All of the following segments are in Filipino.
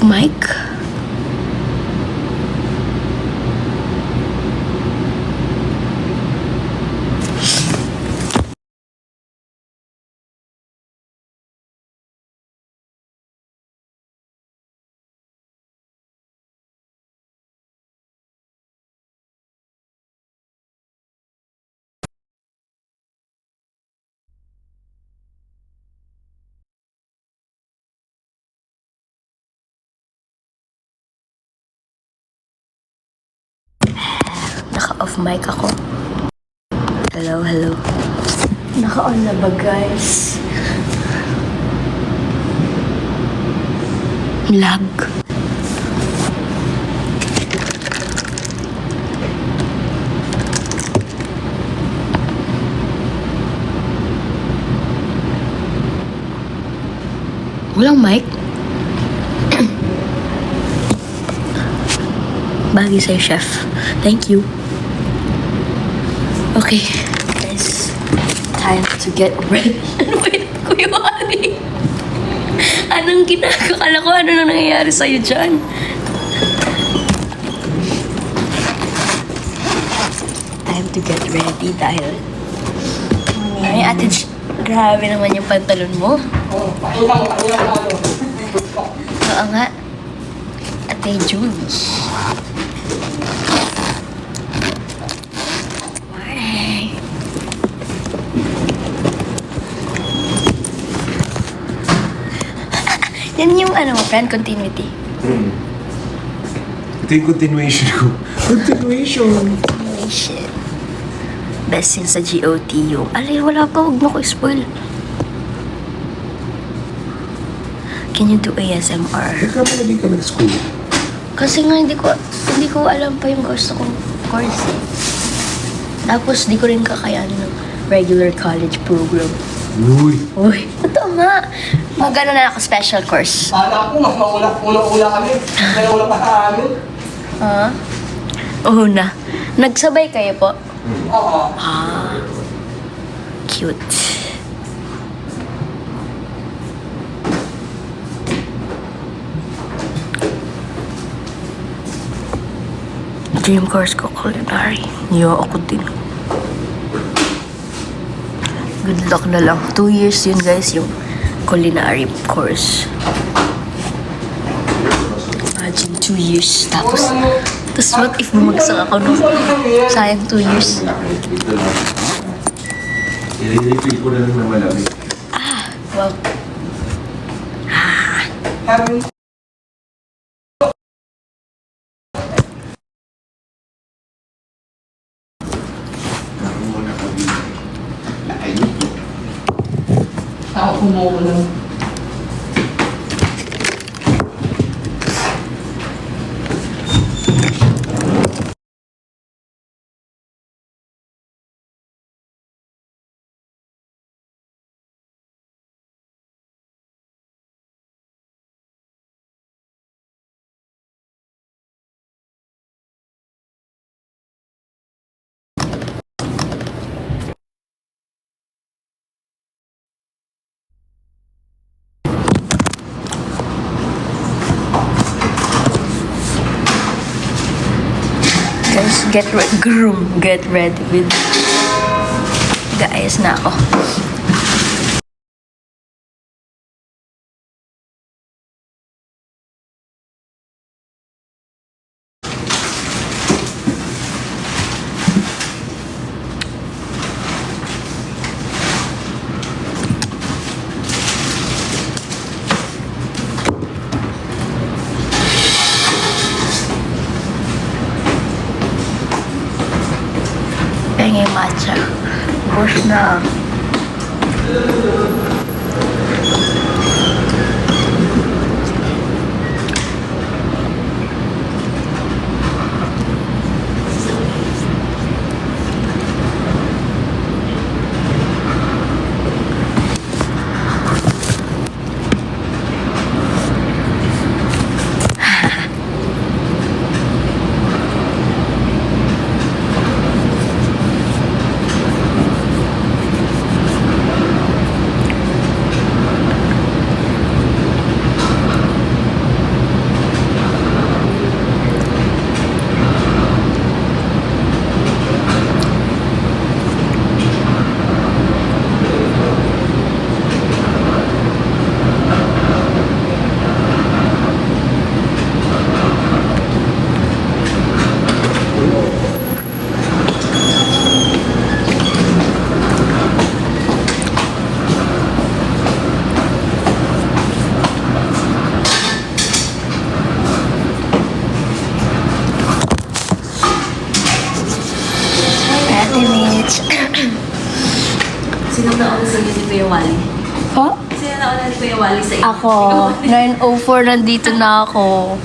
mic? Naka-off mic ako. Hello. Naka-on na ba, guys? Lag. Walang mic? Bagay sa'yo, chef. Thank you. Okay, guys. Time to get ready. Ano ba yun, Kuya Wally? Anong ginagawa ko? Ano nang nangyayari sa'yo dyan? Time to get ready dahil... Ay, ate, grabe naman yung pantalon mo. Oo nga. Ate June. Yan yung friend, continuity. Ito yung continuation ko. Continuation. Best yun sa GOT yung... Alay, wala pa. Huwag mo ko spoil. Can you do ASMR? Ikaw pa hindi ka nag-school. Kasi nga hindi ko alam pa yung gusto kong course eh. Tapos di ko rin kakayanin ng regular college program. Uy, totoo nga. Mag-ano na ako, special course. Sana ako, mas maula kami. Kaya wala pa sa amin. Ha? Oo na. Nagsabay kayo po? Oo. Ah. Cute. Dream course ko, culinary. Niyo ako din. Good luck na lang. 2 years yun, guys, yung culinary course. Imagine 2 years. Tapos what if bumagsak ako no? Sayang 2 years. I-refill ko na lang na malamig. Wow. Ako kumukulang. Guys, get ready with... Guys, na ako. Pengen matcha. Push na. Ha? Sino nauna ni Kuya Wally sa inyo? Ako. 9:04 nandito na ako.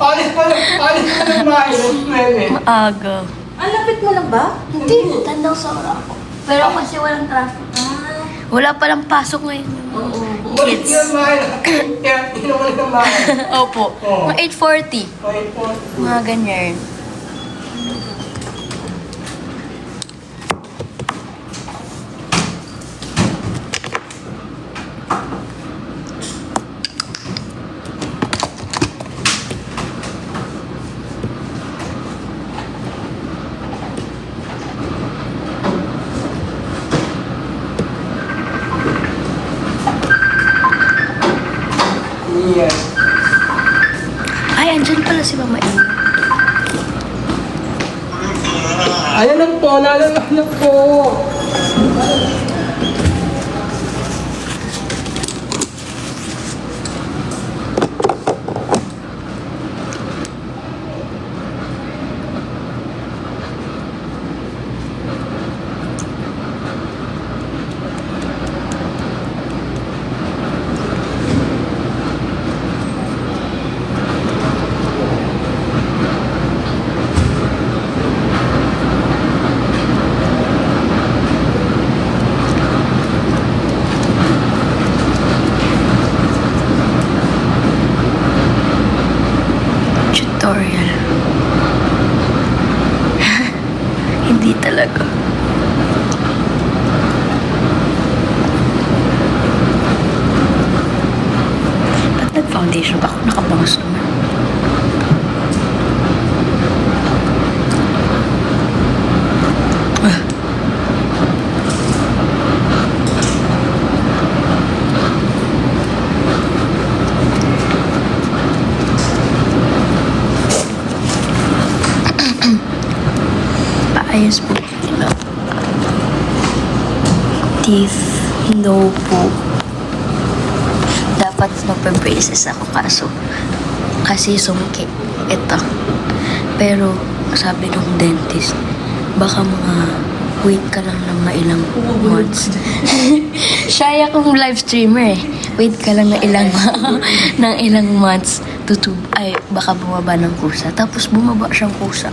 Panis pa ng bahay. Maaga. Ang lapit mo lang ba? Hindi. Tandang sa oras ako. Pero kasi walang traffic. Wala palang pasok ngayon. Oo. Balik yun, mahal. Kaya inuman ng bahay. Opo. Oo. Mga 8:40. Kahit po. Mga ganyan. Yes. Ay, andyan pala si Mama Ina. Ayan lang po, lalalang lang po. Tutorial. Hindi talaga. Ba't nag-foundation ba ako? Nakabangus naman. Paayos po. No. Teeth. No po. Dapat magpa-braces ako kasi sumki. Ito. Pero sabi ng dentist, baka wait ka lang ng ilang months. Siya akong live streamer eh. Wait ka lang ng ilang months ay baka bumaba ng kusa. Tapos bumaba siyang kusa.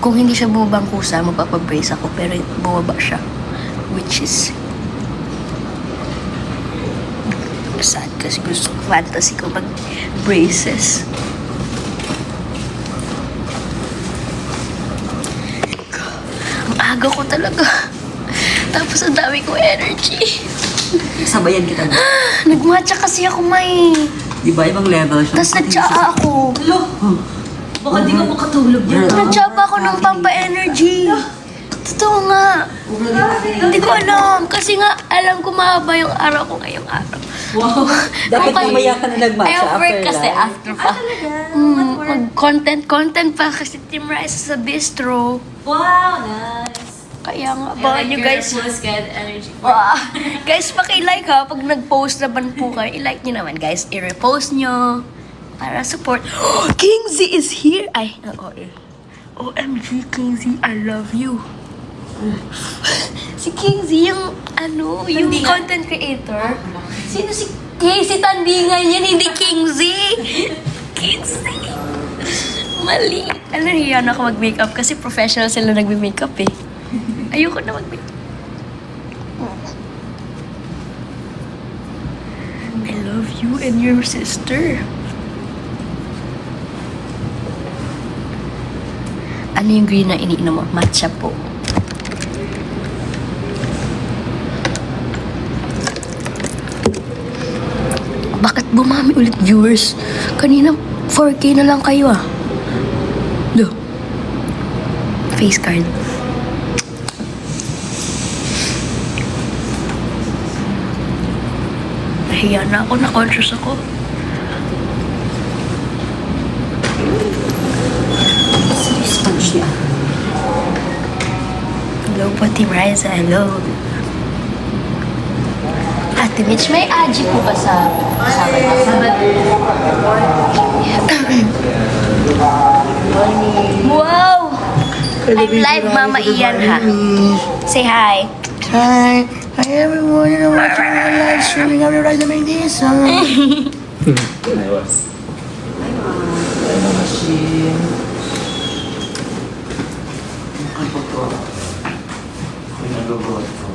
Kung hindi siya bumabang kusa, magpapabrace ako. Pero bumaba siya. Which is sad kasi fantasy ko mag-braces. Ang aga ko talaga. Tapos ang dami kong energy. Sabayan kita ba? Nagmatcha kasi ako, May. Di ba ibang level siya? Tapos nagtsaa ako. Hello? Baka di ka makatulog yan. Nagtsaa pa ako ng pampa-energy. Totoo nga. Hindi ko alam. Kasi nga, alam ko mahaba yung araw ko ngayong araw. Wow. Dapat mamaya ka na nagmatcha I have work after kasi live. after pa. Mag-content pa kasi Team Rice sa bistro. Wow, nice. Kaya nga, abangan nyo guys. Good energy. Wow. Guys, paki-like ha. Pag nag-post naman po kayo, i-like nyo naman guys. I-repost nyo. Para support. King Z is here! Ay, OMG, King Z, I love you. Si King Z, yung yung content creator. Sino si Casey Tandingan yan, hindi King Z. King Z. Mali. Nahiyan ako mag-makeup kasi professional sila nagbe-makeup eh. Ayoko na mag-makeup. I love you and your sister. Ano yung green na iniinom mo? Matcha po. Bakit bumami ulit viewers? Kanina 4K na lang kayo ah. Lo. Face card. Nahiya na ako, na-conscious ako. Sponge niya. Hello po, Team Riza. Hello. Ate Mitch, may aji po ba sa Sabat? Wow! I'm live, Mama Ian, ha? Say hi. Hi. Hi everyone, you know watching my live streaming. I'm right to make this song. Ayos. Ano machine? Ang pagko. Ako'y nag-robot ko.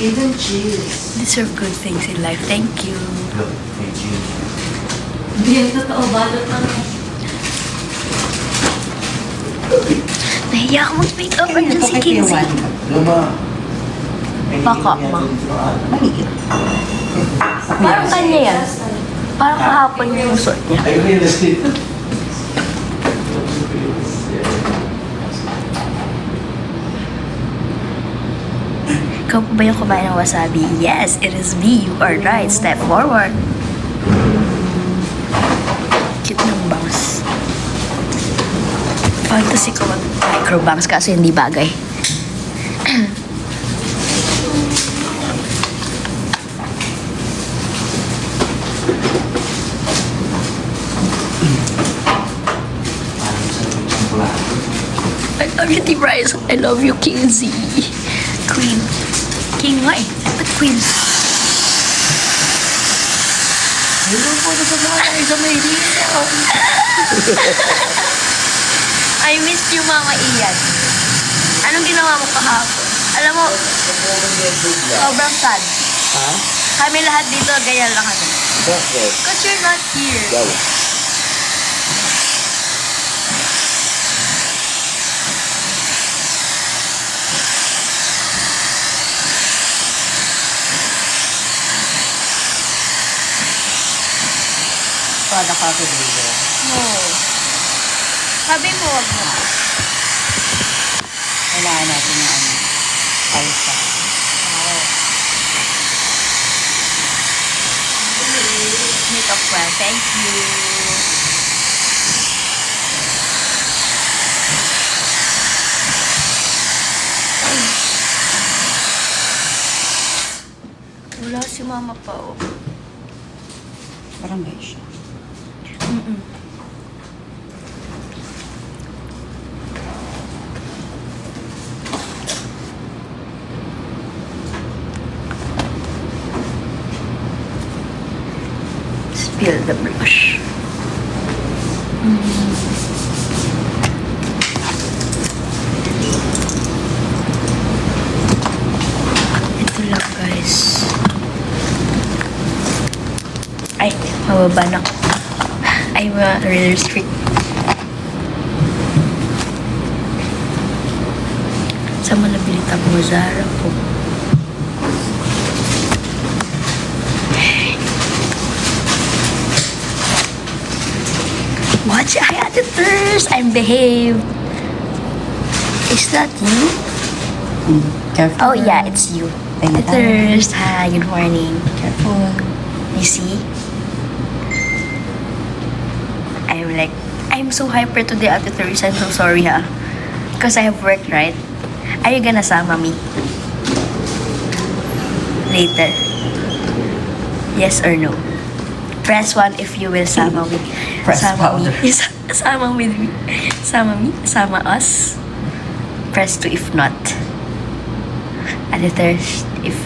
Even cheese. Deserve good things in life. Thank you. Look, may cheese. Hindi yung totoo, balot lang eh. Nahiya ako mag-makeup. Andyan si Kinsey. Luma. Baka, ma. Parang kanya yan. Parang kahapon yung suot niya. Ayun yun na dito. Ikaw po ba yung kumain ng wasabi? Yes, it is me. You are right. Step forward. Cute ng bangs. Fantasy ko mag-micro bangs kaso hindi bagay. Parang sa chocolate. I love you, T-Bryce. I love you, Kinsey. Queen. King nga eh. Ba't queen? Hello po na sa mga tayo sa Maynila. I missed you, Mama Ian. Anong ginawa mo kahapon? Alam mo, sobrang sad. Ha? Kami lahat dito, ganyan lang kami. Bakit? Because you're not here. Daw. Para ka ko dito. No. Sabi mo, wag mo. Kailangan natin ng ano. Alsa. Makeup well. Thank you. Wala si Mama pa, oh. Parang may siya. Mm-mm. Spill the blush. Ito lang, guys. Ay, mababa na ko. I'm really strict. Sa malabilit mo, Zara po. Watch, hi, Ate Thurs. I'm behaved. Is that you? Careful. Oh, yeah, it's you. Thank Ate Thurs. Hi, good morning. Careful. You see? I'm so hyper today, Ate Thurs. I'm so sorry, ha? Because I have work, right? Are you gonna sama me? Later. Yes or no? Press 1 if you will sama with Press sama powder. me. Sama with me. Sama me. Sama us. Press 2 if not. Ate Thurs, if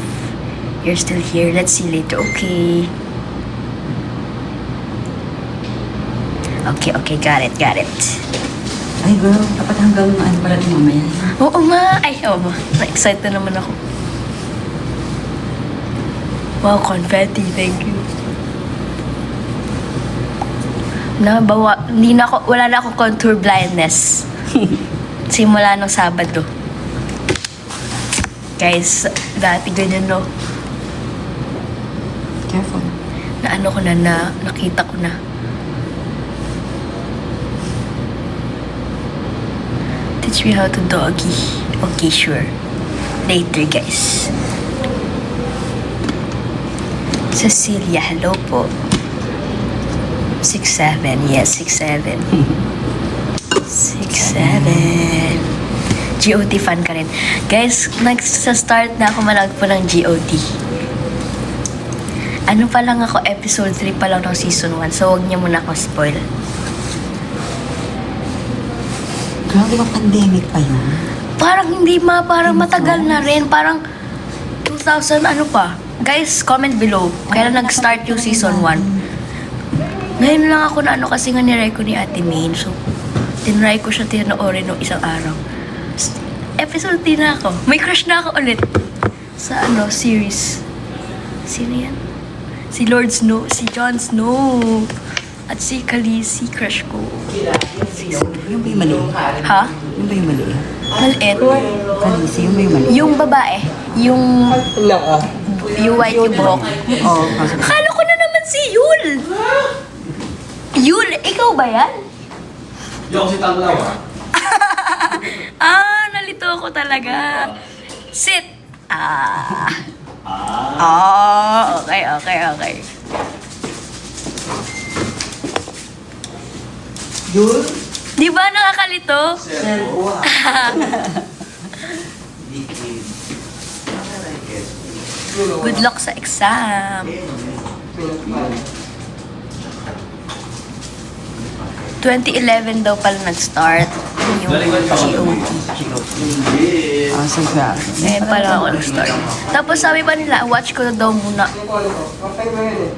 you're still here, let's see later. Okay. Okay, got it. Ay, girl. Dapat hanggang ano pala ito mamaya. Oo nga. Ay, na-excite na naman ako. Wow, confetti. Thank you. Wala na akong contour blindness. Simula nung Sabado. Guys, dati ganyan, no? Careful. Nakita ko na. Teach me how to doggy. Okay, sure. Later, guys. Cecilia, hello po. 6'7". Yes, 6'7". 6'7". GOT fan ka rin. Guys, nagsa-start na ako manood po ng GOT. Ano pa lang ako, episode 3 pa lang ng season 1. So, huwag niyo muna ako spoil. Girl, di ba pandemic pa yun? Parang hindi parang matagal na rin. Parang 2000 ano pa. Guys, comment below. Kailan nag-start yung season 1? Ngayon lang ako na ano kasi nga niray ko ni Ate Main. So, tinry ko siya tinoorin nung isang araw. Episode 10 na ako. May crush na ako ulit. Sa ano, series. Sino yan? Si Lord Snow. Si Jon Snow. At si Khaleesi, crush ko. Yung ba yung mali? Ha? Yung ba yung mali? Maliit. Kalisi, yung ba yung mali? Yung babae. Yung white yung buhok. Oo, kasi Akala ko na naman si Yul. Yul, ikaw ba yan? Hindi ako si Tanglaw ah. Nalito ako talaga. Sit. Okay. Yun? Di ba nakakalito? Good luck sa exam. 2011 daw pala nag-start yung GOT. so siya. Ngayon pala ako nag-start. Tapos sabi pa nila, watch ko na daw muna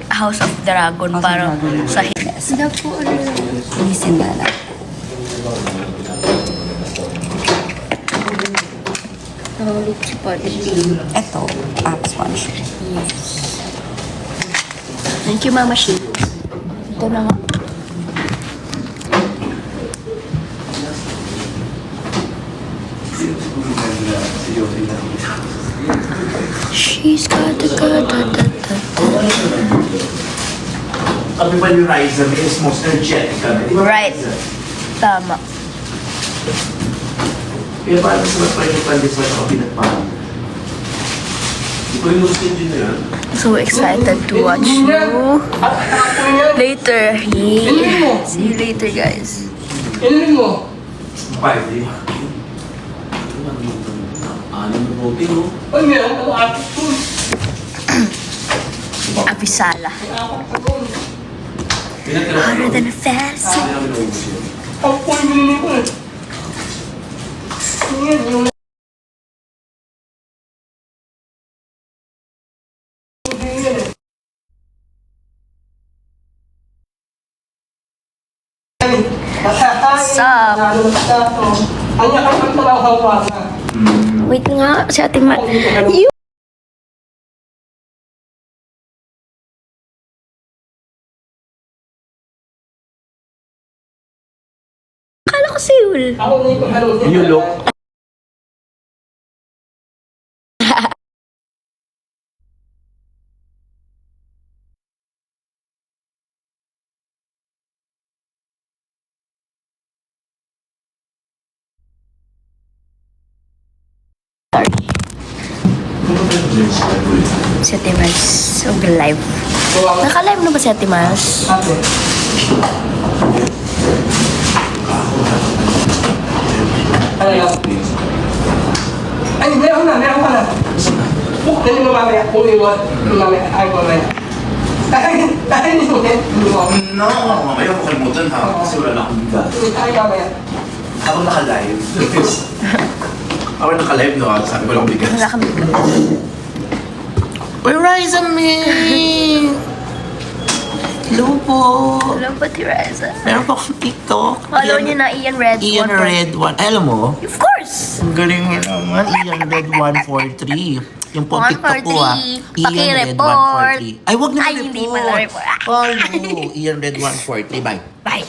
House of Dragon para sa Sila po Inisin na lang. Nahulog si Pati. Ito, sponge. Thank you, Mama Shi. Ito na nga. She's got the Kami ba yung Ryza is most energetic kami? Di ba? Right. Tama. Kaya paano sa napag-ipandis mo ako pinagpahan? Di ba yung gusto yun na yan? So excited to watch you later. Yeah. See you later, guys. Inunin mo. 5 day. Ano na voting mo? Ay, meron ka apat tools. Apisala. May apat ka tools. Harder than a fantasy. Ang poy binili ko eh. Yan, yung... Sup? Anya ka ang talaw na. Wait nga, si Ate Ma. You! Akala ko si Yul. Ako na yung ano. You look. Si Ate Mars, mag-live. Naka-live na ba si Ate Mars? Ate. Ano yan? Ay, meron ka na. Dali mo mamaya, kung iwan. Mamaya, ay mamaya. Ay, hindi mo din. No, mamaya ko kalimutan ha. Kasi wala na akong bigat. Ay, mamaya. Ako naka-live. Ako naka-live no. Sabi ko lang bigat. Wala kami. Uy, Ryza, man! Hello po! Hello po, Teresa. Meron po akong TikTok. Follow niyo na Ian Red. Ian 1.3. Red 1. Alam mo? Of course! Ang galing mo naman. Ian Red 143. Yung po ang TikTok ko ah. Ian Red Paki-report. 143. Ay, wag na Ay, hindi pala report. Follow. Ian Red 143. Bye. Bye!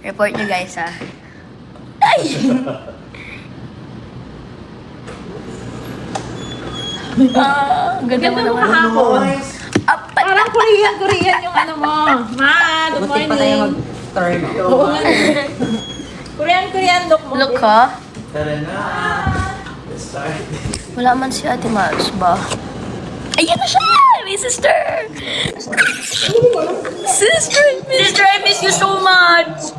Report niyo guys ha. Ay! Ganda mo naman. Kahapon. Apat. Parang Korean yung ano mo. Ma, good Buti pa tayo morning. mag-turn. Oo nga. Korean look mo. Look ha. Tara na. Let's start. Wala man si Ate Mars ba? Ayan na siya! My sister! Sister, I miss you so much!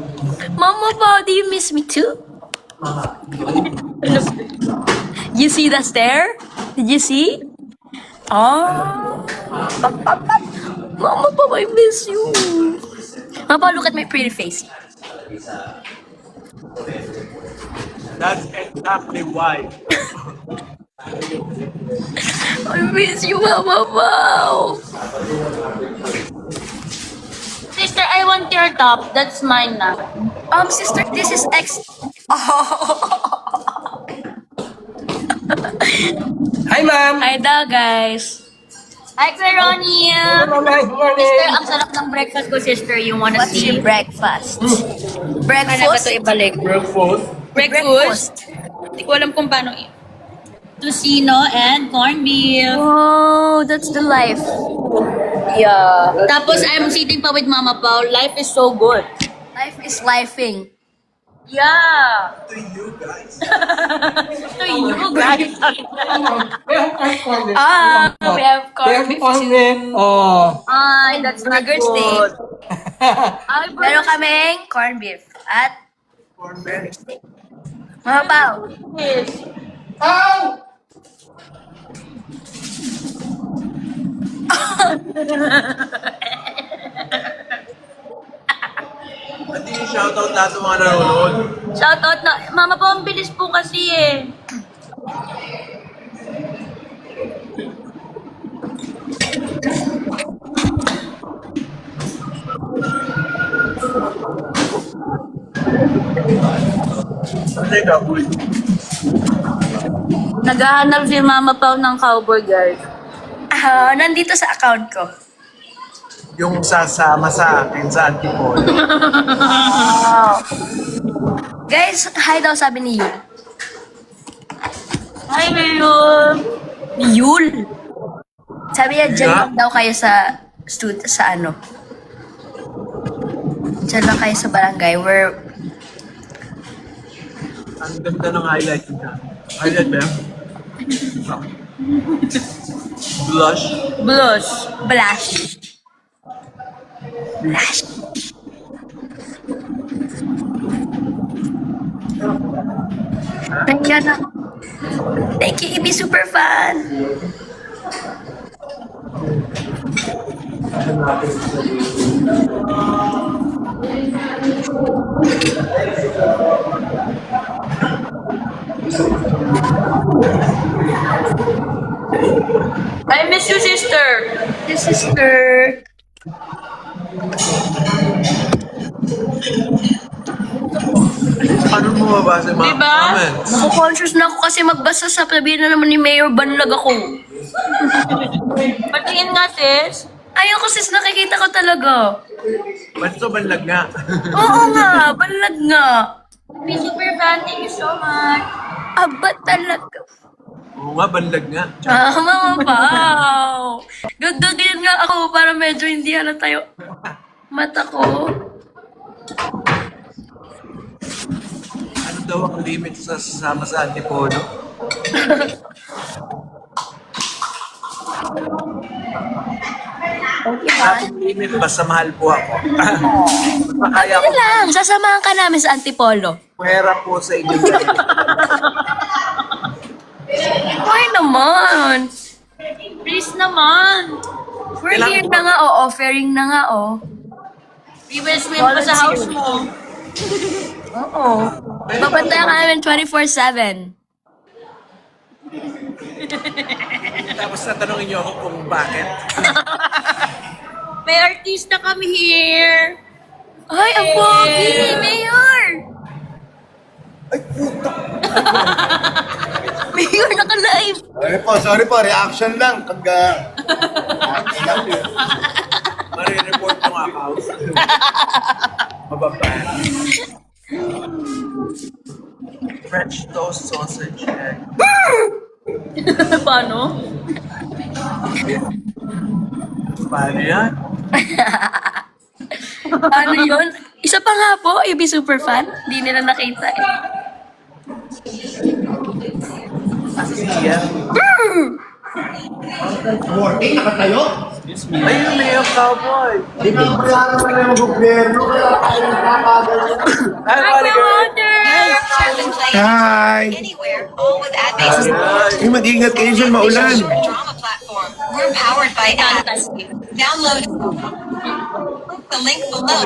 Mama pa, do you miss me too? You see the stare? Did you see? Ah! Mama pa, I miss you! Mama, look at my pretty face. That's exactly why. I miss you, Mama Pao. Sister, I want your top. That's mine na. Sister, this is X. Hi, ma'am. Hi daw, guys. Hi, Kuya Ronnie. Hello, ma'am. Good morning. Sister, ang sarap ng breakfast ko, sister. You wanna What's see? your breakfast? Ano ba Breakfast? ito ibalik? Breakfast. Breakfast? Hindi ko alam kung paano Tocino and corned beef. Oh, that's the life. Yeah. Tapos I'm sitting pa with Mama Pao. Life is so good. Life is lifing. Yeah. To you guys. To you guys. Meron kang corned beef. We have corned beef corned too. beef. Oh. Ay, that's not Burger good. steak. Ay, Meron kaming corned beef at burger steak. Mga Pao. Yes. Ow! Pati yung shoutout lahat ng mga nanonood. Shoutout na. Mama Pao, ang bilis po kasi eh. Kasi kaboy. Naghahanap si Mama Pao ng cowboy, guys. Nandito sa account ko. Yung sasama sa akin sa Antipolo. Guys, hi daw sabi ni Yul. Hi, Mayon. Ni Yul? Sabi niya, dyan Yeah. lang daw kayo sa sa ano. Dyan lang kayo sa barangay where Ang ganda ng highlight niya. Highlight ba yan? Blush. Blush. Blush. Blush. Nandiyan na. Thank you, Ibi Super Fan. I miss you, sister. Yes, sister. Paano mo mabasa yung mga Diba? comments? Conscious na ako kasi magbasa sa sabihin na naman ni Mayor Banlag ako. Patingin nga, sis. Ayoko sis, nakikita ko talaga. Basta banlag nga. Oo nga, banlag nga. Be super fan. Thank you so much. Aba talaga. Oo nga, banlag nga. Mama Pao. Dugdugin nga ako para medyo hindi halata yung mata ko. Ano daw ang limit sa sasama sa Antipolo? Ang limit, basta mahal po ako. Kaya Ano lang, sasamahan ka namin sa Antipolo. pwera po sa inyo. Why naman? Please naman. We're here na nga, offering na nga, We will swim pa sa house mo. Oo. Babantayan ka namin 24/7. Tapos natanongin niyo ako kung bakit. May artista kami here. Ay, ang pogi! Mayor! Mayor, naka-live! Sorry po, reaction lang. Pagka... Mare-report yung account. Mababa. French toast sausage egg. Paano? Paano yan? Ano yun? Isa pa nga po, UB Superfan. Hindi nila nakita eh. Siya. Working, nakatayo? Ayun, may yung cowboy. Di ba wala naman yung gobyerno? Kaya tayo nakapagal. Hi, Monica. Hi! Anywhere, all with ad-based Ay, mag-ingat kayo dyan, maulan. drama platform. We're powered by ads. Download the link below.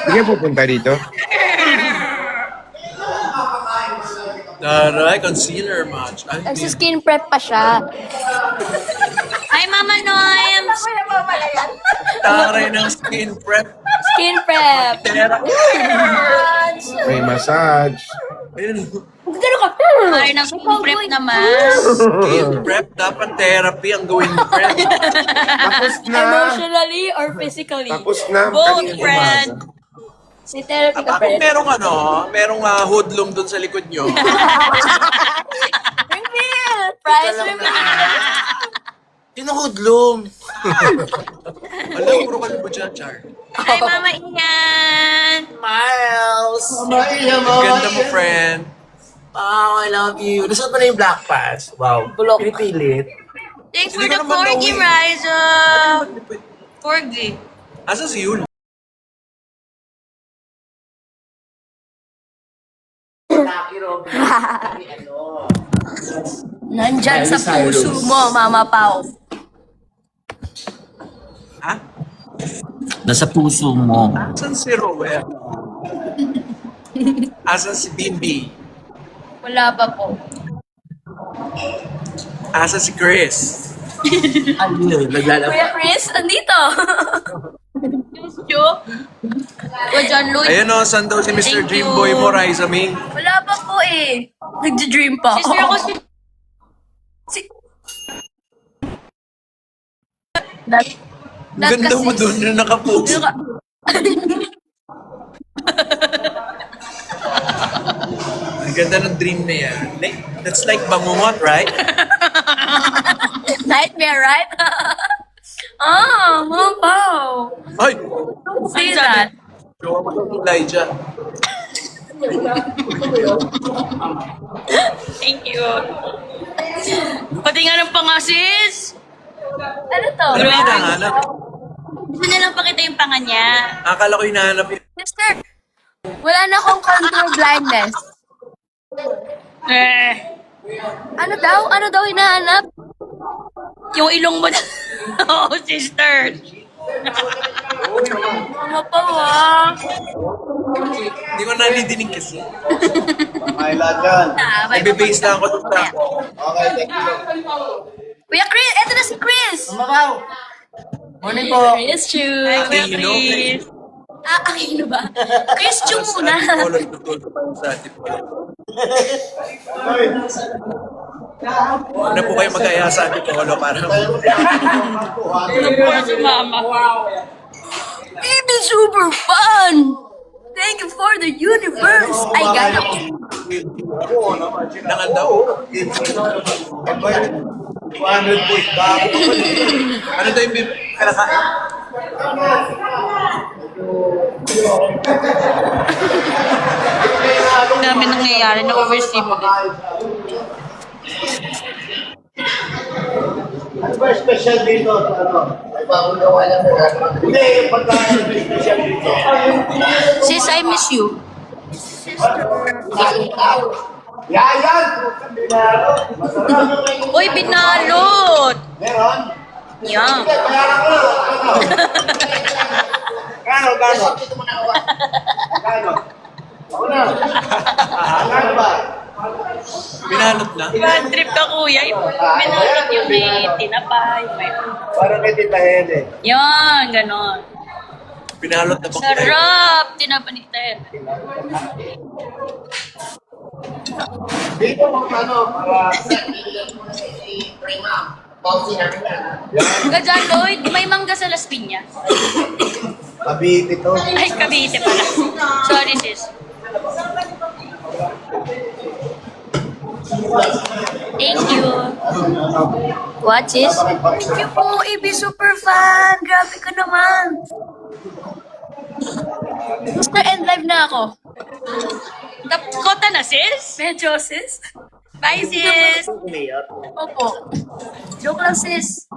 Sige, pupunta dito. Taray, concealer match. Ay, Nagsi-skin prep pa siya. Hi, Mama Noems! taray ng skin prep. Skin prep. May massage. Ayun, Gano'n ka? Ay, ng prep naman. skin prep. Dapat therapy ang gawin mo, prep. Tapos na. Emotionally or physically? Tapos na. Both, Kanina friend. umaga. Si therapy ka, Bakit friend. merong hoodlum doon sa likod nyo? Reveal! Price reveal! Pinuhudlum. Alam, puro ka mo dyan, Char. Hi, Mama Ian! Miles! Ganda mo, friend. Oh, I love you. Nasuot mo na yung black pants. Wow. Bulok. Pinipilit. Thanks for Hindi the ka naman corgi, nauwi. Riza! Corgi. Asa si Yul? Nandyan sa puso mo, Mama Pao. Ha? Nasa puso mo. Asan si Rowell? Asan si Bimbi? Wala pa po. Asan si Chris? Ayun, naglalaro. Kuya Chris, andito. Jo? O, John Lloyd. Ayan o, saan daw si Mr. Thank Dreamboy you. mo, Riza Ming? Wala pa po eh. Nagja-dream pa. Sister ako si... Ang ganda mo doon na nakapost. Ang ganda ng dream na yan. That's like bangungot, right? Nightmare, right? Mama Pao. Ay! Don't say that. Gawa mo ng Elijah. Thank you. Pati nga ng pangasis. Ano to? Ano ba hinahanap? Gusto niya lang pakita yung panga niya. Akala ko hinahanap yun. Sister, wala na akong contour blindness. Ano daw? Ano daw hinahanap? Yung ilong mo na. Oo, sister. Mama Pao, ah. Hindi ko nanidinig kasi. Okay, lahat yan. Nagbe-base lang ako doon sa... Okay, thank you. Kuya Chris! Eto na si Chris! Mabaw! Morning po. Chris Chu! Hi, Kuya Aquino, Chris. Aquino ba? Chris Chu muna! Color to color pa sa ating Huwag na po kayo mag-aya sa ating polo para... Ano po si Mama? It is super fun! Thank you for the universe! I got it! Nangan daw. 200 po back. Ano daw yung kinakain? Ang dami nangyayari na overstimulate. Ano ba special dito? Ano? May bagong gawa lang. Hindi, yung pagkain na special dito. Sis, I miss you. Yan! Masarap. Uy, binalot! Meron? Yan. Bayaran ko na. Kano? Ako na. Kano ba? Binalot na? Bad trip ka, kuya. Binalot yung may tinapay. May... Parang may titahin eh. Yan, ganon. Binalot na ba? Sarap! Tinapay ni Ted. Dito kung ano, para... Gajan Lloyd, may mangga sa Las Piñas. Kabiti to. Ay, Cavite pala. Sorry, sis. Thank you. What, sis? Thank you po, EB Super Fan! Grabe ka naman! Basta end live na ako. Kota na, sis? Medyo, sis. Bye, sis. Opo. Joke lang, sis.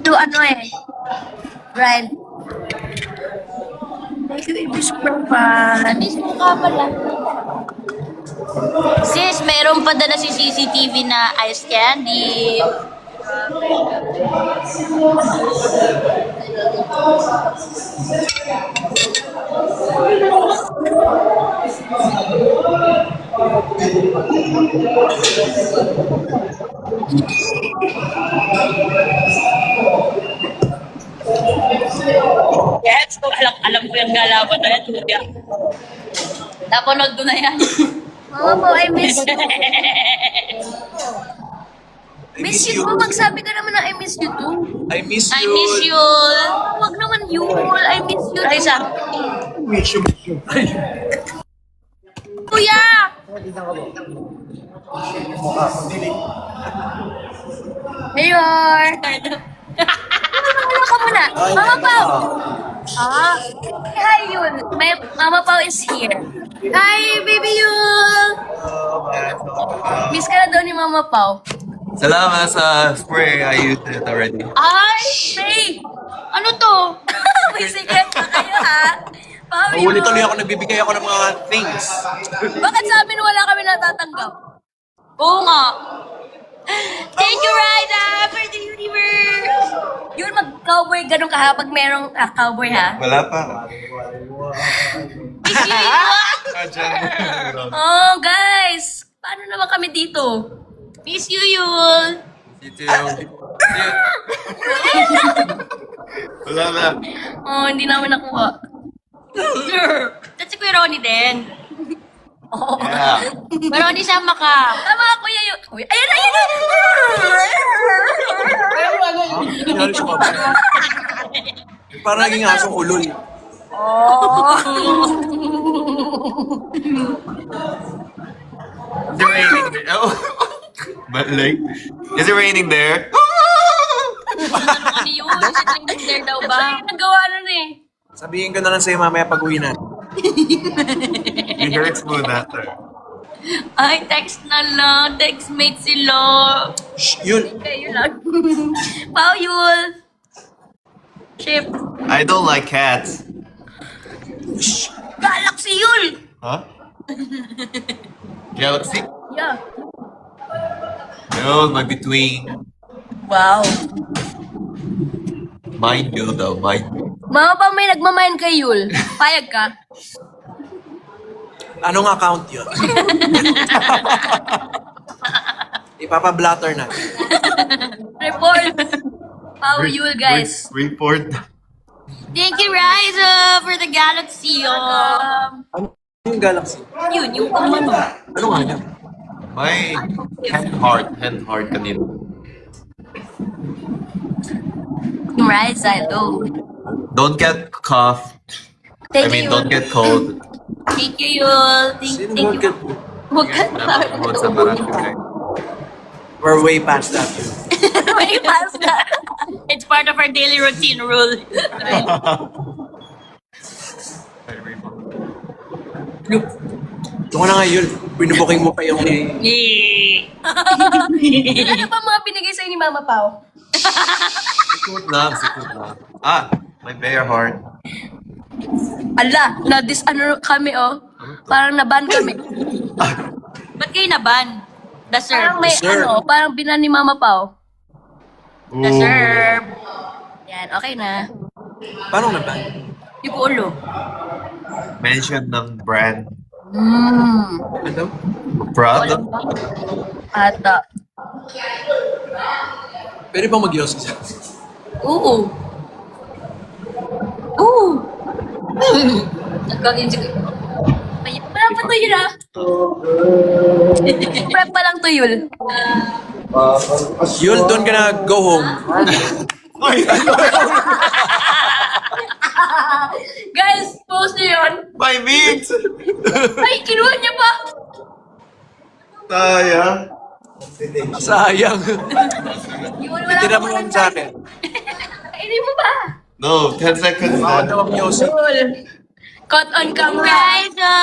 Do ano eh. Grind. Thank you, EB Super Fan. Miss mo ka pala. Sis, meron pa dala si CCTV na ice candy. Yes, alam ko yung galawan na yan, Luya. Napanood ko na yan. Mama Pao, I miss you. Miss you too. Magsabi ka naman na I miss you too. I miss I you. miss you. Huwag naman Yul. I miss you too. Isa. Miss you. Kuya! Mayor! Ano ka muna? Mama Pao! Hi Yul. Mama Pao is here. Hi, baby Yul! Miss ka na daw ni Mama Pao. Salamat sa spray. I used it already. Ay! Hey! Ano to? May secret pa kayo ha? Pao Yul. Mahuli tuloy ako, nagbibigay ako ng mga things. Bakit sa amin wala kami natatanggap? Oo nga. Thank you, Raida, for the universe. Yun, mag-cowboy ganun ka ha pag merong cowboy ha? Wala pa. Oh, guys! Paano naman kami dito? Miss you, Yul. You too. Wala na. Oh, hindi namin nakuha. That's si Kuya Ronnie din. Oh. Yeah. Ronnie, sama ka. Tama, kuya yun. Kuya, ayan, ayan! Nangyari siya ba? Parang naging asong ulol. Is it raining there? Oh. But like, is it raining there? Ano ni Yul? Sitting there daw ba? Nagawa nun eh. Sabihin ko na lang sa'yo mamaya pag uwi na. It hurts mo after. Ay, text na lang. Text mate sila. Shh, Yul. Kayo lang. Pao, Yul. Chip. I don't like cats. Galaxy, Yul! Huh? Galaxy? Yeah. No, my between. Wow. Mind you though, mind you. Mama pa may nagmamain kay Yul. Payag ka? Anong account yun? Ipapa-blatter na. Report. Pao, Yul, guys. Report. Thank you, Raida, for the galaxy. Yung Galaxy. Yun, yung kumano. Ano nga yan? My hand heart kanina. Yung right side, oh. Don't get cough. Thank I mean, you. don't get cold. Thank you, Yul. Sino Thank you. huwag ka? Huwag ka Sa Barangay. We're way past that, Yul. May pass ka. It's part of our daily routine rule. Ito ka na nga, Yul. Pinubuking mo pa yung Yay! Ano ba mga binigay sa'yo ni Mama Pao? Sikot lang. Ah, my bear heart. Ala, na-dis-ano kami, oh. Parang naban kami. Ba't kayo naban? Parang may, Deserve. parang binan ni Mama Pao. Deserve. Yan, okay na. Paano na ba? Yung ulo. Mention ng brand. Ano? Prada. Ata. Pwede bang mag-yos isa? Oo. Oo. Nagkakainsi ko. Wala pa tuyul, ah. Prep pa lang tuyul. Yul, doon ka na go home. Guys, post niyo yun. My meat! Ay, kinuha niya pa. Sayang. Sayang. Yun, wala Tira pa mo walang lang sa akin. Kainin mo ba? No, 10 seconds Ako na. daw ang yos. Yul. Caught on camera. Raida!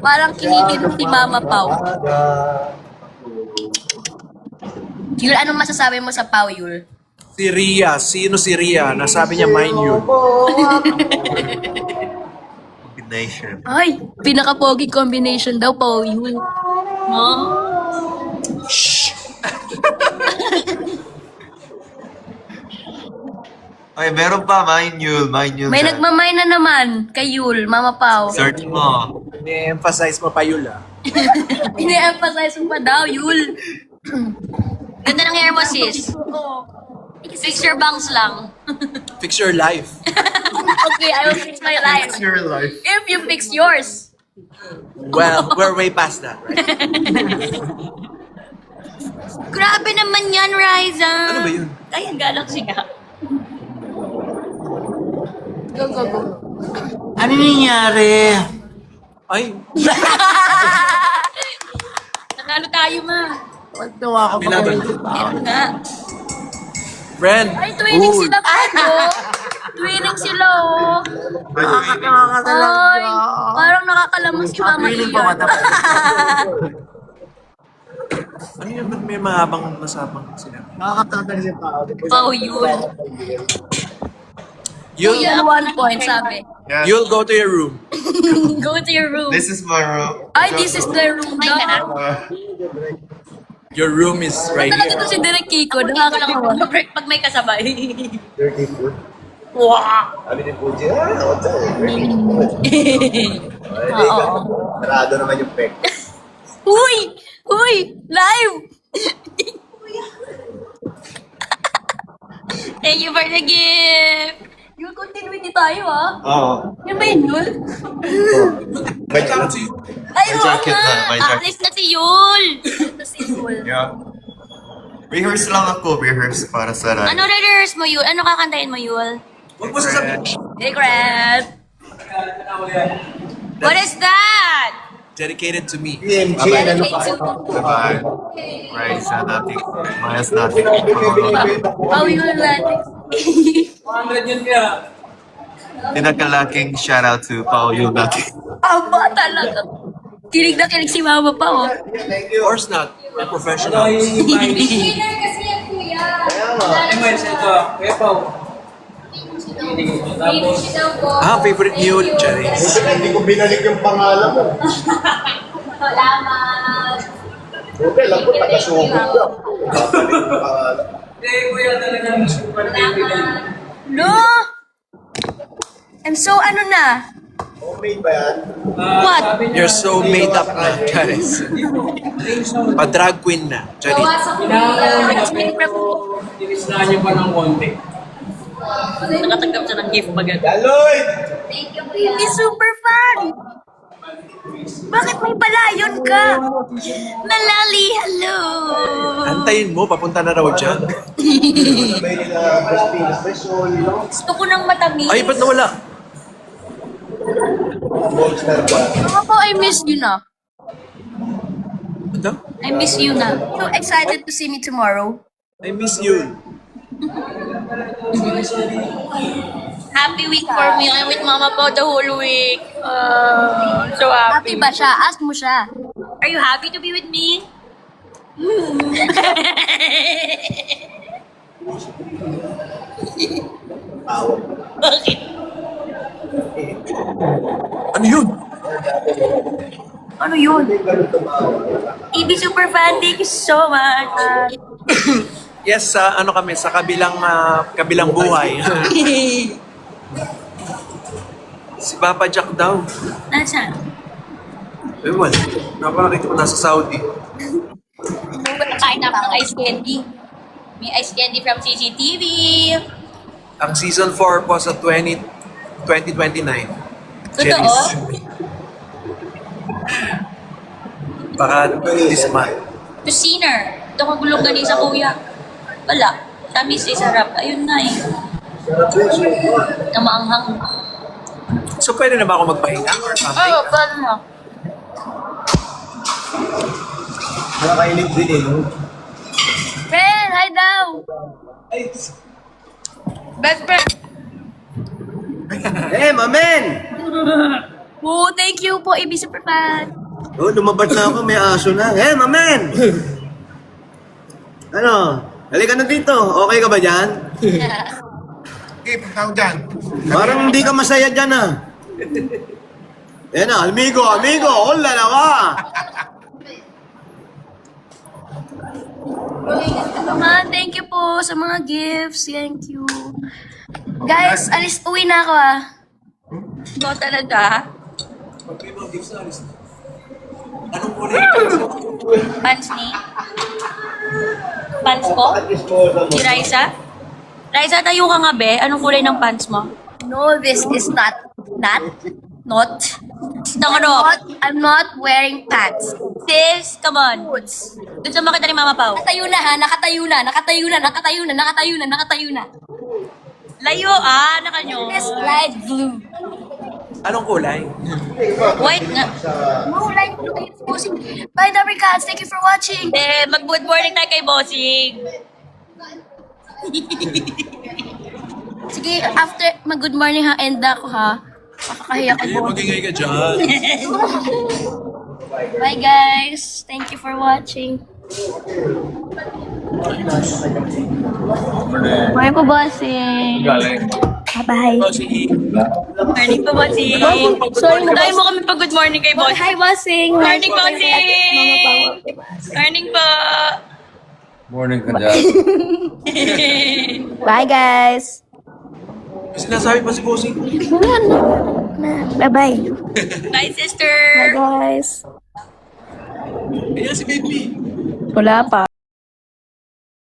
Parang kinikilig si Mama Pao. Yul, anong masasabi mo sa Pao, Yul? Si Ria. Sino si Ria? Nasabi niya, mine yun. Combination. Ay, pinaka-pogi combination daw, Pao, Yul. Okay, meron pa. Mine Yul. May nagmamay na naman kay Yul, Mama Pao. Search mo. I-emphasize mo pa Yul ah. Ini-emphasize mo pa daw, Yul. Ganda ng hair mo, sis. Fix your bangs lang. Fix your life. Okay, I will fix my life. Your life. If you fix yours. Well, we're way past that, right? Grabe naman yan, Riza. Ano ba yun? Ay, ang galaxy nga. Go, go, go. Ano nangyari? Ay, Nakalo tayo, ma. Huwag tawa ko may laban. Meron nga. Friend. Ay, twinning sila pa, oh. Twinning sila, oh. Nakakatawa Ay, talaga. parang nakakalamang si Mama Feeling Iyon. ko matapos. Ano yun? Ba't may mahabang masabang sila? Nakakatawa talaga yung tao. Pao, Yul. Yul, Yul, 1 point, sabi. Yeah. Yul, go to your room. Go to your room. This is my room. Ay, this is the room Ay, ka na. daw. Your room is right Talaga here. to si Direk Kiko. Hindi ko lang Nakakatawa. break pag may kasabay. Dirty food. Wow. Sabi ni Puji, what's up? Dirty food. Sarado naman yung pek. Uy! Uy! Live! Thank you for the gift. Yul, continuity tayo, ah. Oo. Yan ba yun, Yul? May jacket. Ay, May oo jacket nga. na. May jacket. Alis na si Yul. Ito si Yul. Yeah. Rehearse lang ako. Rehearse para sa ride. Ano re-rehearse mo, Yul? Ano kakantahin mo, Yul? Huwag mo sasabihin. Secret! What is that? Dedicated to me. PMG, ano pa? Diba? Rise natin. Mayas natin. Oh, Yul natin. Pinakalaking shoutout to Pao Yul natin. Aba talaga. Kilig na kilig si Mama pa, oh. Of course not. We're professionals. Favorite Yul, Cherries. Hindi ko binalik yung pangalan mo. Salamat. Okay, lang po, taga-sugod ka. Babalik yung pangalan. No! I'm so ano na? Homemade ba yan? What? You're so made up na, Cherries. Pa-drag queen na, Cherries. Nakatanggap siya ng gift bagay. Lloyd! Hindi super fun! Bakit may palayon ka? Malali, hello! Antayin mo, papunta na raw dyan. May nila crispy na special, you know? Gusto ko ng matamis. Ay, ba't nawala? Monster ba? Mama po, I miss you na. Ano? I miss you na. So excited to see me tomorrow. I miss you. Happy week for me. I'm with Mama po the whole week. So Happy happy. ba siya? Ask mo siya. Are you happy to be with me? Bakit? Ano yun? Ano yun? EB Superfan, thank you so much. Yes, sa ano kami, sa kabilang buhay. Si Papa Jack daw. Nasaan? Eh, wala. Napakakita ko nasa Saudi. Kain ako ng ice candy. May ice candy from CCTV. Ang season 4 po sa 2029. Totoo? Baka this month. Kusiner. Ito kong gulong gani sa kuya. Wala. Tamis eh, sarap. Ayun na eh. Namaanghang. So pwede na ba ako magpahinga or something? Oo, paano na? Nakakainig din eh, no? Friend, hi daw! Best friend! Eh, mamen! Oh, thank you po, AB Superfan. Oh, lumabas na ako, may aso na. Eh, mamen! Ano? Halika na dito. Okay ka ba dyan? Okay, punta ako dyan. Parang hindi ka masaya dyan ah. Yan na, amigo, hola na ka! Thank you po sa mga gifts. Thank you. Guys, uwi na ako ah. Ikaw talaga? Anong kulay? Pants ni? Pants ko? Si Raisa? Raisa, tayo ka nga, be. Anong kulay ng pants mo? No, this is not. Not. I'm not wearing pants. Sis, come on. Boots. Doon sa makita ni Mama Pao. Nakatayo na ha, nakatayo na. Layo, nakanyo. This light blue. Anong kulay? White nga. No, light blue. Bye, Dabricats. Thank you for watching. Mag-good morning tayo kay Bossing. Sige, after mag-good morning ha, end ako ha. Makakahiya ko po. Magingay ka dyan. Bye guys. Thank you for watching. Bye po, bossing. Bye-bye. Morning po, Bossing. Sorry, Tayo mo kami pag-good morning kay Bossing. Hi, bossing. Morning, Bossing. Morning po. Morning ka dyan. Bye, guys. Sinasabi pa si Bossing. Bye-bye. Bye, sister. Bye, guys. Kaya si baby. Wala pa.